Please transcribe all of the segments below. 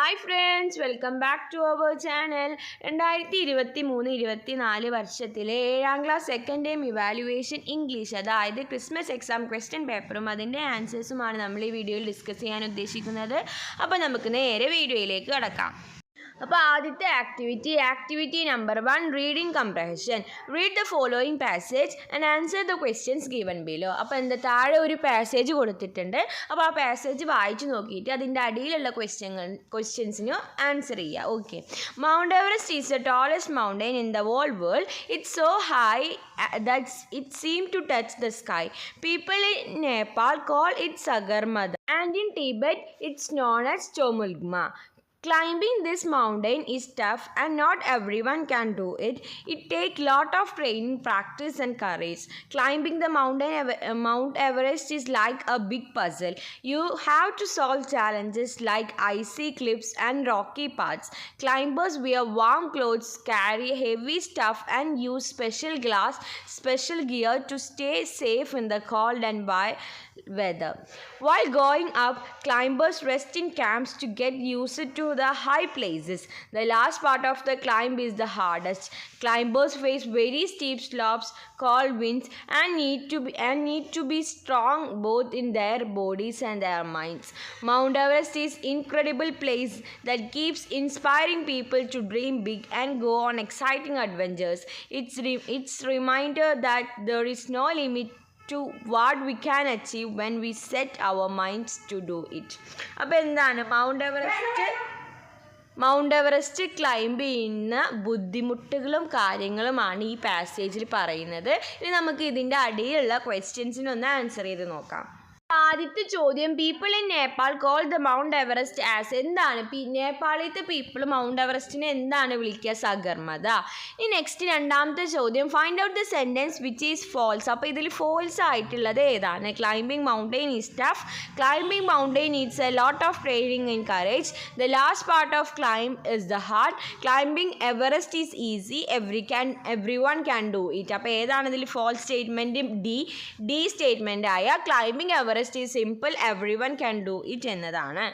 Hi friends, welcome back to our channel. 2023-24 വർഷത്തിലെ 7ാം class second time evaluation English, അതായത് Christmas exam question പേപ്പറും അതിൻ്റെ ആൻസേഴ്സുമാണ് നമ്മൾ ഈ വീഡിയോയിൽ ഡിസ്കസ് ചെയ്യാൻ ഉദ്ദേശിക്കുന്നത്. അപ്പോൾ നമുക്ക് നേരെ വീഡിയോയിലേക്ക് കടക്കാം. അപ്പോൾ ആദ്യത്തെ activity number 1, reading കംപ്രഹെൻഷൻ. Read the following passage and answer the questions given below. അപ്പോൾ താഴെ ഒരു പാസേജ് കൊടുത്തിട്ടുണ്ട്. അപ്പോൾ ആ പാസേജ് വായിച്ച് നോക്കിയിട്ട് അതിൻ്റെ അടിയിലുള്ള ക്വസ്റ്റ്യൻസിന് ആൻസർ ചെയ്യുക. Okay. Mount Everest is the tallest mountain in the whole world. It's so high that it seemed to touch the sky. People in Nepal call it Sagarmada, and in Tibet it's known as Chomolgma. Climbing this mountain is tough and not everyone can do it. It takes lot of training, practice and courage. Climbing the Mount Everest is like a big puzzle. You have to solve challenges like icy cliffs and rocky paths. Climbers wear warm clothes, carry heavy stuff and use special gear to stay safe in the cold and weather. While going up, climbers rest in camps to get used to the high places. The last part of the climb is the hardest. Climbers face very steep slopes, cold winds and need to be strong both in their bodies and their minds. Mount Everest is incredible place that keeps inspiring people to dream big and go on exciting adventures. It's reminder that there is no limit to what we can achieve when we set our minds to do it. അപ്പോൾ എന്താണ് mount Everest climb ചെയ്യുന്ന ബുദ്ധിമുട്ടുകളും കാര്യങ്ങളുമാണ് ഈ പാസേജിൽ പറയുന്നത്. ഇനി നമുക്ക് ഇതിൻ്റെ അടിയിലുള്ള ക്വസ്റ്റ്യൻസിനൊന്ന് ആൻസർ ചെയ്ത് നോക്കാം. ആദ്യത്തെ ചോദ്യം, people in Nepal call the mount Everest as. എന്താണ് നേപ്പാളിലത്തെ പീപ്പിൾ മൗണ്ട് എവറസ്റ്റിനെ എന്താണ് വിളിക്കുക? സഗർമദ. ഇനി നെക്സ്റ്റ് രണ്ടാമത്തെ ചോദ്യം, find out the sentence which is false. അപ്പോൾ ഇതിൽ ഫോൾസ് ആയിട്ടുള്ളത് ഏതാണ്? Climbing mountain is tough. Climbing mountain needs a lot of training and courage. The last part of climb is the hard. Climbing Everest is easy. Everyone can do it. അപ്പോൾ ഏതാണ് ഇതിൽ false statement? D statement ആയ climbing Everest is simple, everyone can do it എന്നതാണ്.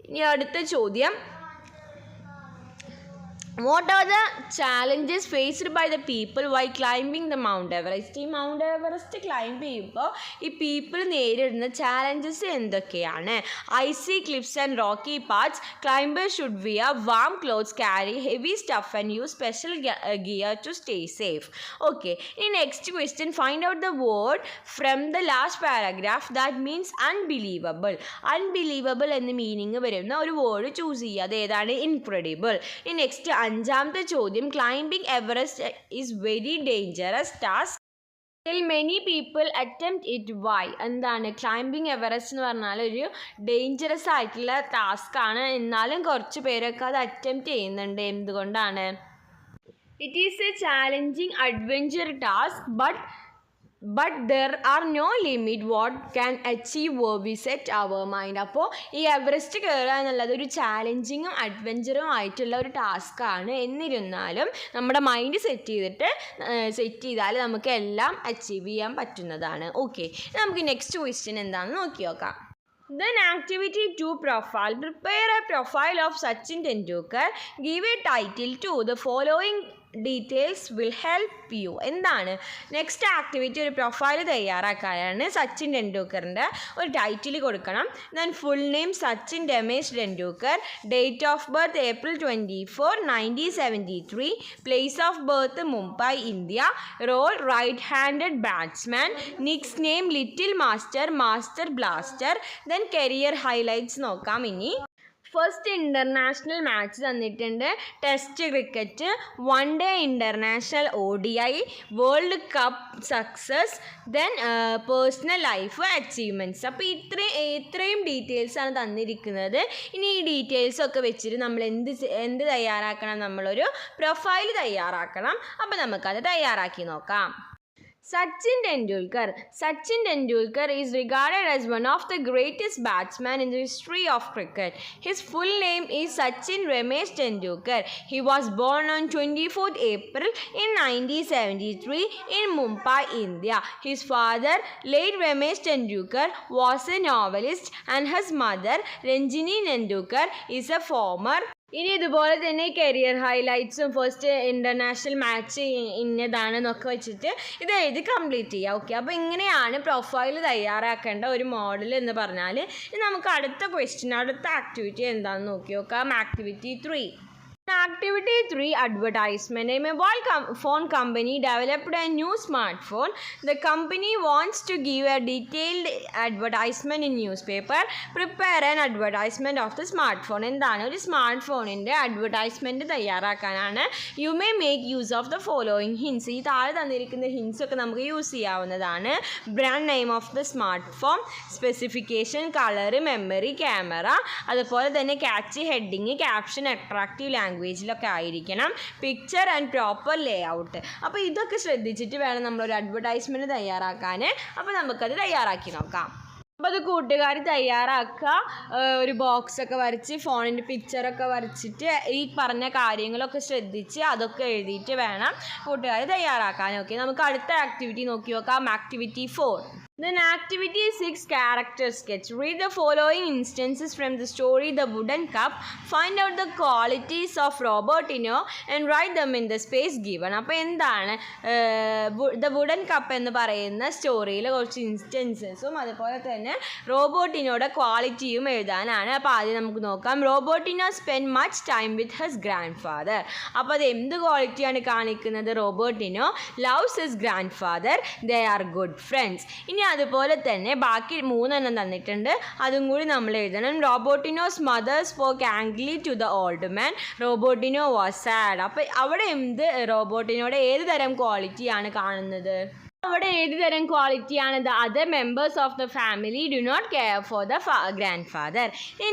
ഇനി അടുത്ത ചോദ്യം, what are the challenges faced by the people while climbing the Mount Everest? ഈ Mount Everest climb ചെയ്യുമ്പോൾ ഈ പീപ്പിൾ നേരിടുന്ന ചാലഞ്ചസ് എന്തൊക്കെയാണ്? Icy cliffs and rocky paths. Climbers should wear warm clothes, carry heavy stuff and use special gear to stay safe. Okay. ഇനി next question, find out the word from the last paragraph that means unbelievable. Unbelievable എന്ന meaning വരുന്ന ഒരു word choose ചെയ്യുക. അത് ഏതാണ്? Incredible. ഇനി next അഞ്ചാമത്തെ ചോദ്യം, climbing Everest is very dangerous task. Many people attempt it. Why? എന്താണ്? ക്ലൈംബിംഗ് എവറസ്റ്റ് എന്ന് പറഞ്ഞാൽ ഒരു ഡേഞ്ചറസ് ആയിട്ടുള്ള ടാസ്ക് ആണ്, എന്നാലും കുറച്ച് പേരൊക്കെ അത് അറ്റംപ്റ്റ് ചെയ്യുന്നുണ്ട്. എന്തുകൊണ്ടാണ്? It is A challenging adventure task but there are no limit what can achieve where we set our mind. അപ്പോൾ ഈ എവറസ്റ്റ് കയറുക എന്നുള്ളത് ഒരു ചാലഞ്ചിങ്ങും അഡ്വഞ്ചറും ആയിട്ടുള്ള ഒരു ടാസ്ക്കാണ്. എന്നിരുന്നാലും നമ്മുടെ മൈൻഡ് സെറ്റ് ചെയ്താൽ നമുക്ക് എല്ലാം അച്ചീവ് ചെയ്യാൻ പറ്റുന്നതാണ്. ഓക്കെ. നമുക്ക് നെക്സ്റ്റ് ക്വസ്റ്റ്യൻ എന്താണെന്ന് നോക്കി നോക്കാം. Then activity 2, profile. Prepare a profile of Sachin Tendulkar. Give a title to the following details will help you. എന്താണ്? നെക്സ്റ്റ് ആക്ടിവിറ്റി ഒരു പ്രൊഫൈൽ തയ്യാറാക്കാനാണ്. സച്ചിൻ ടെണ്ടുൽക്കറിൻ്റെ ഒരു ടൈറ്റിൽ കൊടുക്കണം. Then full name Sachin Ramesh Tendulkar. Date of birth April 24, 1973. Place of birth Mumbai, India. Role right handed batsman. Nickname little master blaster. Then career highlights നോക്കാം. ഇനി first international match തന്നിട്ടുണ്ട്. Test cricket, 1 day international ODI, world cup success, then personal life achievements. അപ്പോൾ ഇത്രയും ഡീറ്റെയിൽസാണ് തന്നിരിക്കുന്നത്. ഇനി ഈ ഡീറ്റെയിൽസൊക്കെ വെച്ചിട്ട് നമ്മൾ എന്ത് തയ്യാറാക്കണം? നമ്മളൊരു പ്രൊഫൈൽ തയ്യാറാക്കണം. അപ്പോൾ നമുക്കത് തയ്യാറാക്കി നോക്കാം. Sachin Tendulkar. Sachin Tendulkar is regarded as one of the greatest batsmen in the history of cricket. His full name is Sachin Ramesh Tendulkar. He was born on 24th April in 1973 in Mumbai, India. His father, late Ramesh Tendulkar, was a novelist and his mother, Ranjini Tendulkar, is a former. ഇനി ഇതുപോലെ തന്നെ career ഹൈലൈറ്റ്സും first international match ഇന്നതാണെന്നൊക്കെ വെച്ചിട്ട് ഇത് എഴുതി complete ചെയ്യുക. Okay, അപ്പോൾ ഇങ്ങനെയാണ് profile തയ്യാറാക്കേണ്ട ഒരു മോഡൽ എന്ന് പറഞ്ഞാൽ. ഇനി നമുക്ക് അടുത്ത ക്വസ്റ്റ്യൻ, അടുത്ത ആക്ടിവിറ്റി എന്താണെന്ന് നോക്കി നോക്കാം. Activity 3. Activity 3, advertisement. A mobile phone company developed a new smartphone. The company wants to give a detailed advertisement in newspaper. Prepare an advertisement of the smartphone. എന്താണ് ഒരു സ്മാർട്ട് ഫോണിൻ്റെ അഡ്വർടൈസ്മെൻറ്റ് തയ്യാറാക്കാനാണ്. You may make use of the following hints. ഈ താഴെ തന്നിരിക്കുന്ന hints ഒക്കെ നമുക്ക് use ചെയ്യാവുന്നതാണ്. Brand name of the smart phone, specification, colour, memory, camera, അതുപോലെ തന്നെ ക്യാച്ച് ഹെഡിങ്, ക്യാപ്ഷൻ, അട്രാക്റ്റീവ് ലാംഗ്വേജിലൊക്കെ ആയിരിക്കണം. Picture and proper layout. അപ്പോൾ ഇതൊക്കെ ശ്രദ്ധിച്ചിട്ട് വേണം നമ്മളൊരു അഡ്വർടൈസ്മെൻറ്റ് തയ്യാറാക്കാൻ. അപ്പോൾ നമുക്കത് തയ്യാറാക്കി നോക്കാം. അപ്പോൾ അത് കൂട്ടുകാർ തയ്യാറാക്കുക. ഒരു ബോക്സൊക്കെ വരച്ച് ഫോണിൻ്റെ പിക്ചറൊക്കെ വരച്ചിട്ട് ഈ പറഞ്ഞ കാര്യങ്ങളൊക്കെ ശ്രദ്ധിച്ച് അതൊക്കെ എഴുതിയിട്ട് വേണം കൂട്ടുകാർ തയ്യാറാക്കാൻ. ഓക്കെ, നമുക്ക് അടുത്ത ആക്ടിവിറ്റി നോക്കി നോക്കാം. Activity 4. Then activity 6, character sketch. Read the following instances from the story The Wooden Cup. Find out the qualities of Robertino and write them in the space given. അപ്പോൾ എന്താണ് The Wooden Cup എന്ന് പറയുന്ന സ്റ്റോറിയിൽ കുറച്ച് ഇൻസ്റ്റൻസസും അതുപോലെ തന്നെ റോബോട്ടിനോടെ ക്വാളിറ്റിയും എഴുതാനാണ്. അപ്പോൾ ആദ്യം നമുക്ക് നോക്കാം. Robotino spend much time with his grandfather. അപ്പോൾ അത് എന്ത് ക്വാളിറ്റിയാണ് കാണിക്കുന്നത്? Robotino loves his grand father, they are good friends. ഇനി അതുപോലെ തന്നെ ബാക്കി 3 തന്നിട്ടുണ്ട്, അതും കൂടി നമ്മൾ എഴുതണം. Robotino's mother spoke angrily to the old man. Robotino was sad. അപ്പോൾ അവിടെ എന്ത് റോബോട്ടിനോടെ ഏത് തരം ക്വാളിറ്റിയാണ് കാണുന്നത്? അവിടെ ഏത് തരം ക്വാളിറ്റിയാണ്? The other members of the family do not care for the grandfather.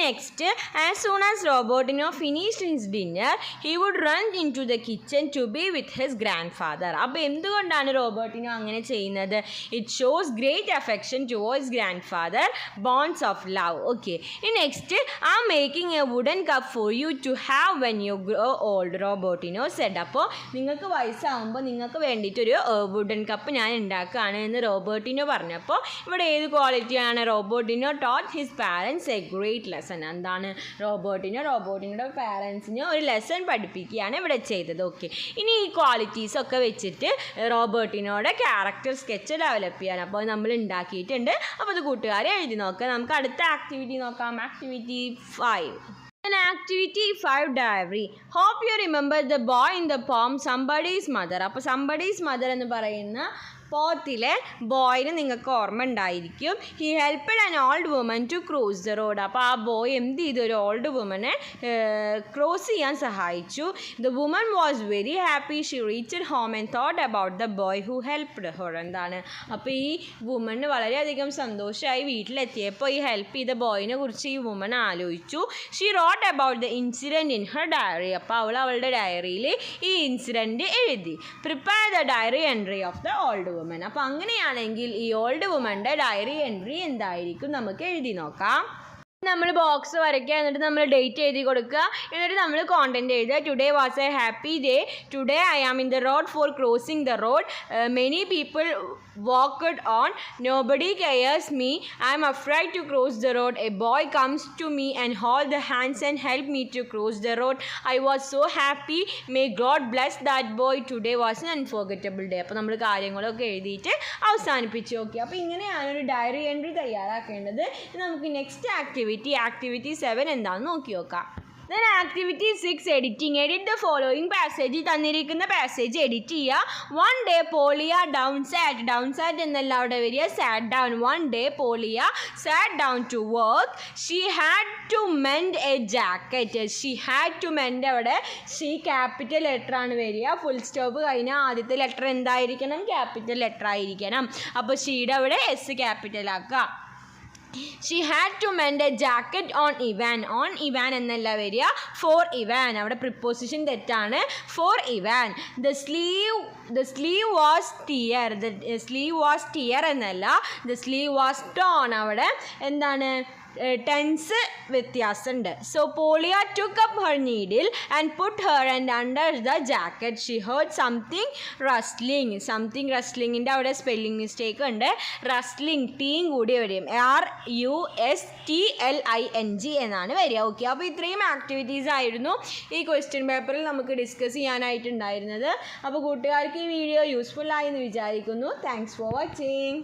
Next, as soon as Robotino finished his dinner he would run into the kitchen to be with his grandfather. അപ്പോൾ എന്തുകൊണ്ടാണ് Robotino അങ്ങനെ ചെയ്യുന്നത്? It shows great affection towards grandfather, bonds of love. Okay, next, I am making a wooden cup for you to have when you grow old, Robotino Z. അപ്പോൾ നിങ്ങൾക്ക് വയസ്സാകുമ്പോൾ നിങ്ങൾക്ക് വേണ്ടിയിട്ടൊരു wooden cup ഞാൻ ഉണ്ടാക്കുകയാണ് എന്ന് റോബോട്ടിനോ പറഞ്ഞപ്പോൾ ഇവിടെ ഏത് ക്വാളിറ്റിയാണ്? Robotino taught his parents A great lesson. എന്താണ് റോബോട്ടിനോടെ പാരൻസിന് ഒരു ലെസൺ പഠിപ്പിക്കുകയാണ് ഇവിടെ ചെയ്തത്. ഓക്കെ, ഇനി ഈ ക്വാളിറ്റീസൊക്കെ വെച്ചിട്ട് റോബോട്ടിനോടെ ക്യാരക്ടർ സ്കെച്ച് ഡെവലപ്പ് ചെയ്യാൻ അപ്പോൾ നമ്മൾ ഉണ്ടാക്കിയിട്ടുണ്ട്. അപ്പോൾ അത് കൂട്ടുകാരെ എഴുതി നോക്കാം. നമുക്ക് അടുത്ത ആക്ടിവിറ്റി നോക്കാം. Activity 5. Then activity 5, diary. Hope you remember the boy in the poem Somebody's Mother. അപ്പോൾ Somebody's Mother എന്ന് പറയുന്ന പോത്തിലെ ബോയിന് നിങ്ങൾക്ക് ഓർമ്മ ഉണ്ടായിരിക്കും. He helped an old woman to cross the road. അപ്പോൾ ആ ബോയ് എന്ത് ചെയ്തു? ഒരു ഓൾഡ് വുമനെ ക്രോസ് ചെയ്യാൻ സഹായിച്ചു. The woman was very happy. She reached home and thought about the boy who helped her. എന്താണ്? അപ്പോൾ ഈ വുമന് വളരെയധികം സന്തോഷമായി. വീട്ടിലെത്തിയപ്പോൾ ഈ ഹെൽപ്പ് ചെയ്ത ബോയിനെ കുറിച്ച് ഈ വുമൻ ആലോചിച്ചു. She wrote about the incident in her diary. അപ്പോൾ അവളുടെ ഡയറിയിൽ ഈ ഇൻസിഡൻറ്റ് എഴുതി. Prepare the diary entry of the old woman. അപ്പോൾ അങ്ങനെയാണെങ്കിൽ ഈ ഓൾഡ് വുമൻ്റെ ഡയറി എൻട്രി എന്തായിരിക്കും നമുക്ക് എഴുതി നോക്കാം. നമ്മൾ ബോക്സ് വരയ്ക്കുക, എന്നിട്ട് നമ്മൾ ഡേറ്റ് എഴുതി കൊടുക്കുക, എന്നിട്ട് നമ്മൾ കോണ്ടൻറ്റ് എഴുതുക. Today was a happy day. Today I am in the road for crossing the road. Many people walked on. Nobody cares me. I am afraid to cross the road. A boy comes to me and hold the hands and help me to cross the road. I was so happy. May God bless that boy. Today was an unforgettable day. അപ്പോൾ നമ്മൾ കാര്യങ്ങളൊക്കെ എഴുതിയിട്ട് അവസാനിപ്പിച്ചു. Okay, അപ്പോൾ ഇങ്ങനെയാണ് ഒരു diary entry തയ്യാറാക്കേണ്ടത്. നമുക്ക് next activity 7 എന്താണെന്ന് നോക്കി നോക്കാം. Then activity 6, editing. Edit the following passage. തന്നിരിക്കുന്ന പാസേജ് എഡിറ്റ് ചെയ്യുക. One day Polya sat എന്നല്ല അവിടെ വരിക, sat down. One day Polya sat down to work. She had to mend a jacket. She had to mend അവിടെ she capital letter ആണ് വരിക. Full stop കഴിഞ്ഞാൽ ആദ്യത്തെ ലെറ്റർ എന്തായിരിക്കണം? ക്യാപിറ്റൽ ലെറ്റർ ആയിരിക്കണം. അപ്പോൾ ഷീയുടെ അവിടെ എസ് ക്യാപിറ്റൽ ആക്കുക. She had to mend a jacket on Ivan. On Ivan എന്നല്ല വരിക, ഫോർ ഇവാൻ. അവിടെ പ്രിപ്പോസിഷൻ തെറ്റാണ്. For Ivan. The sleeve was tear. The sleeve was tear എന്നല്ല, ദ സ്ലീവ് വാസ് ടോൺ. അവിടെ എന്താണ് ടെൻസ് വ്യത്യാസമുണ്ട്. So Polya took up her needle and put her and under the jacket. She heard something rustling. Something റസ്ലിങ്ങിൻ്റെ അവിടെ spelling mistake ഉണ്ട്. Rustling ടീം കൂടി വരും, RUSTLING എന്നാണ് വരിക. ഓക്കെ, അപ്പോൾ ഇത്രയും ആക്ടിവിറ്റീസ് ആയിരുന്നു ഈ ക്വസ്റ്റ്യൻ പേപ്പറിൽ നമുക്ക് ഡിസ്കസ് ചെയ്യാനായിട്ടുണ്ടായിരുന്നത്. അപ്പോൾ കൂട്ടുകാർക്ക് ഈ വീഡിയോ യൂസ്ഫുൾ ആയി എന്ന് വിചാരിക്കുന്നു. Thanks for watching.